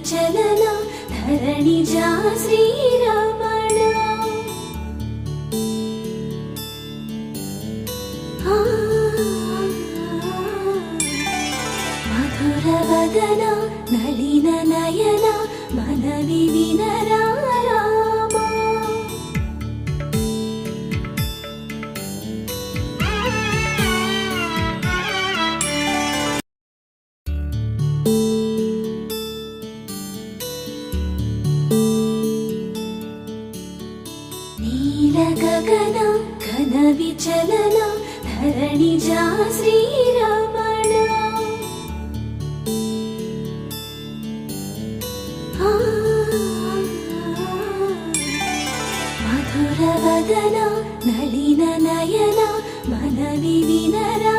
విచలన ధరణిజా శ్రీరమణ మధురవదన నళిన నయన మనవి వినరా రామా నీల గగన ఘన విచలన ధరణిజా శ్రీరమణ మధురవదన నళిన నయన మనవి వినరా